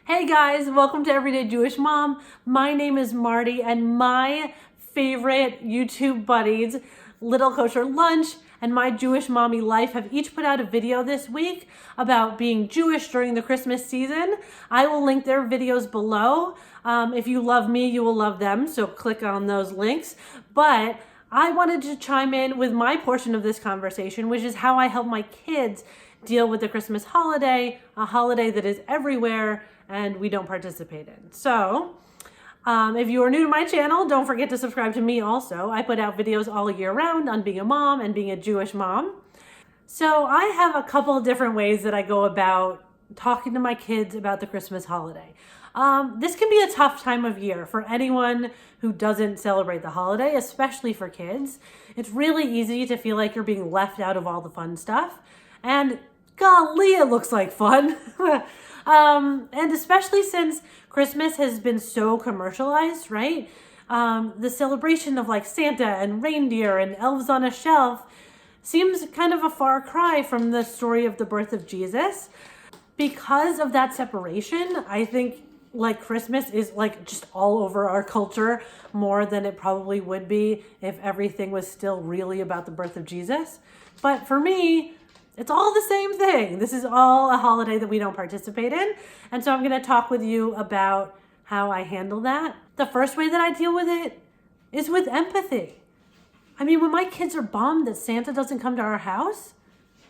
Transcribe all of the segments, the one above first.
Hey guys, welcome to Everyday Jewish Mom. My name is Marty, and my favorite YouTube buddies, Little Kosher Lunch and My Jewish Mommy Life, have each put out a video this week about being Jewish during the Christmas season. I will link their videos below. If you love me, you will love them, so click on those links. But I wanted to chime in with my portion of this conversation, which is how I help my kids deal with the Christmas holiday, a holiday that is everywhere and we don't participate in. So if you are new to my channel, don't forget to subscribe to me also. I put out videos all year round on being a mom and being a Jewish mom. So I have a couple of different ways that I go about talking to my kids about the Christmas holiday. This can be a tough time of year for anyone who doesn't celebrate the holiday, especially for kids. It's really easy to feel like you're being left out of all the fun stuff. And golly, it looks like fun. And especially since Christmas has been so commercialized, right? The celebration of like Santa and reindeer and elves on a shelf seems kind of a far cry from the story of the birth of Jesus. Because of that separation, I think like Christmas is like just all over our culture more than it probably would be if everything was still really about the birth of Jesus. But for me, it's all the same thing. This is all a holiday that we don't participate in. And so I'm going to talk with you about how I handle that. The first way that I deal with it is with empathy. I mean, when my kids are bummed that Santa doesn't come to our house,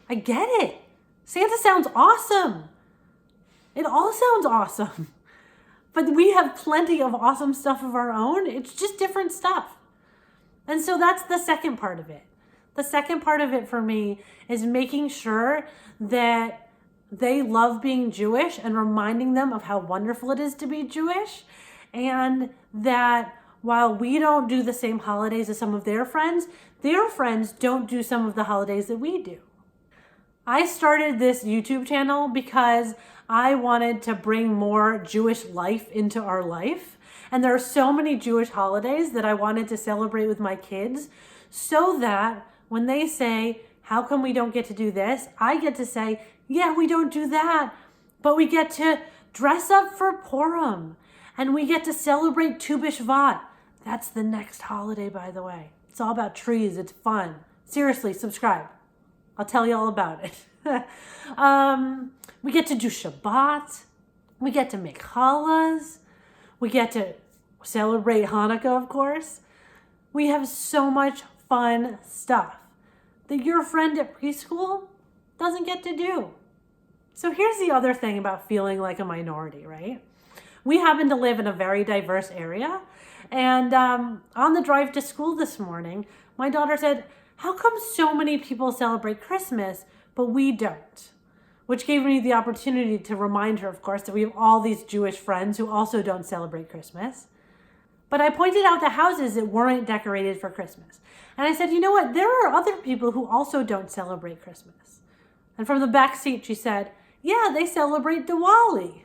I get it. Santa sounds awesome. It all sounds awesome. But we have plenty of awesome stuff of our own. It's just different stuff. And so that's the second part of it. The second part of it for me is making sure that they love being Jewish and reminding them of how wonderful it is to be Jewish, and that while we don't do the same holidays as some of their friends don't do some of the holidays that we do. I started this YouTube channel because I wanted to bring more Jewish life into our life. And there are so many Jewish holidays that I wanted to celebrate with my kids so that when they say, how come we don't get to do this? I get to say, yeah, we don't do that, but we get to dress up for Purim and we get to celebrate Tu B'Shvat. That's the next holiday, by the way. It's all about trees. It's fun. Seriously, subscribe. I'll tell you all about it. We get to do Shabbat. We get to make challahs. We get to celebrate Hanukkah, of course. We have so much fun stuff that your friend at preschool doesn't get to do. So here's the other thing about feeling like a minority, right? We happen to live in a very diverse area. And on the drive to school this morning, my daughter said, how come so many people celebrate Christmas, but we don't? Which gave me the opportunity to remind her, of course, that we have all these Jewish friends who also don't celebrate Christmas. But I pointed out the houses that weren't decorated for Christmas. And I said, you know what? There are other people who also don't celebrate Christmas. And from the back seat, she said, yeah, they celebrate Diwali.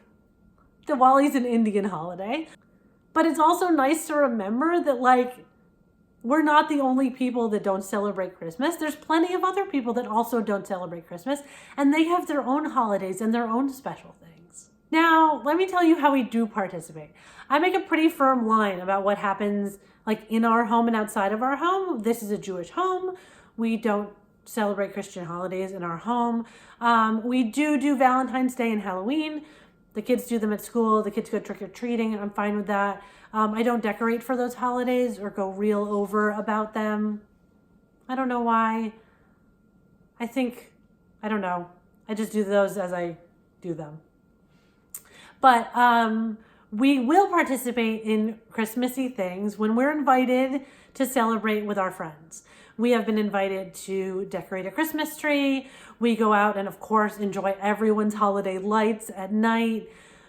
Diwali's an Indian holiday. But it's also nice to remember that, like, we're not the only people that don't celebrate Christmas. There's plenty of other people that also don't celebrate Christmas, and they have their own holidays and their own special things. Now, let me tell you how we do participate. I make a pretty firm line about what happens like in our home and outside of our home. This is a Jewish home. We don't celebrate Christian holidays in our home. We do Valentine's Day and Halloween. The kids do them at school. The kids go trick-or-treating. I'm fine with that. I don't decorate for those holidays or go real over about them. I don't know why. I don't know. I just do those as I do them. But we will participate in Christmassy things when we're invited to celebrate with our friends. We have been invited to decorate a Christmas tree. We go out and, of course, enjoy everyone's holiday lights at night.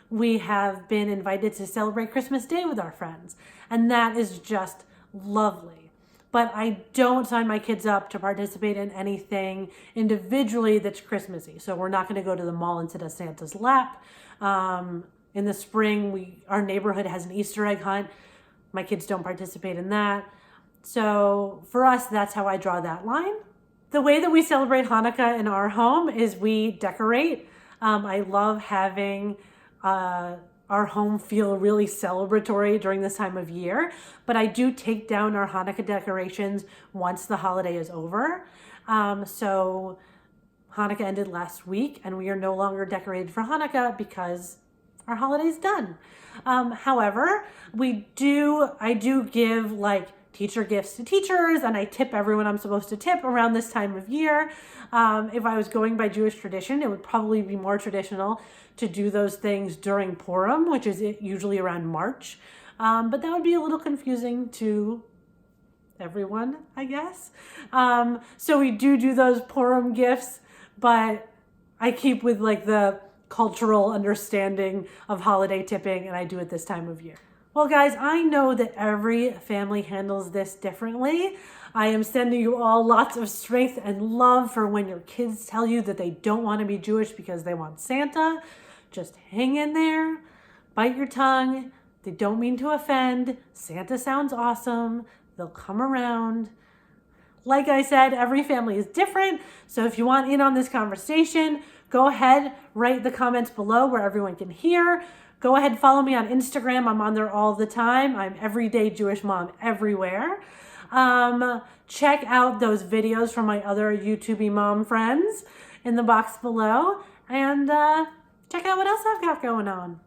We have been invited to celebrate Christmas Day with our friends, and that is just lovely. But I don't sign my kids up to participate in anything individually that's Christmassy. So we're not going to go to the mall and sit on Santa's lap. In the spring, our neighborhood has an Easter egg hunt. My kids don't participate in that. So for us, that's how I draw that line. The way that we celebrate Hanukkah in our home is we decorate. I love having our home feel really celebratory during this time of year, but I do take down our Hanukkah decorations once the holiday is over. So Hanukkah ended last week and we are no longer decorated for Hanukkah because our holiday's done. However, I do give like teacher gifts to teachers, and I tip everyone I'm supposed to tip around this time of year. If I was going by Jewish tradition, it would probably be more traditional to do those things during Purim, which is usually around March. But that would be a little confusing to everyone, I guess. So we do those Purim gifts, but I keep with like the cultural understanding of holiday tipping, and I do it this time of year. Well, guys, I know that every family handles this differently. I am sending you all lots of strength and love for when your kids tell you that they don't want to be Jewish because they want Santa. Just hang in there, bite your tongue. They don't mean to offend. Santa sounds awesome. They'll come around. Like I said, every family is different. So if you want in on this conversation, go ahead, write the comments below where everyone can hear. Go ahead, follow me on Instagram. I'm on there all the time. I'm Everyday Jewish Mom everywhere. Check out those videos from my other YouTubey mom friends in the box below. And check out what else I've got going on.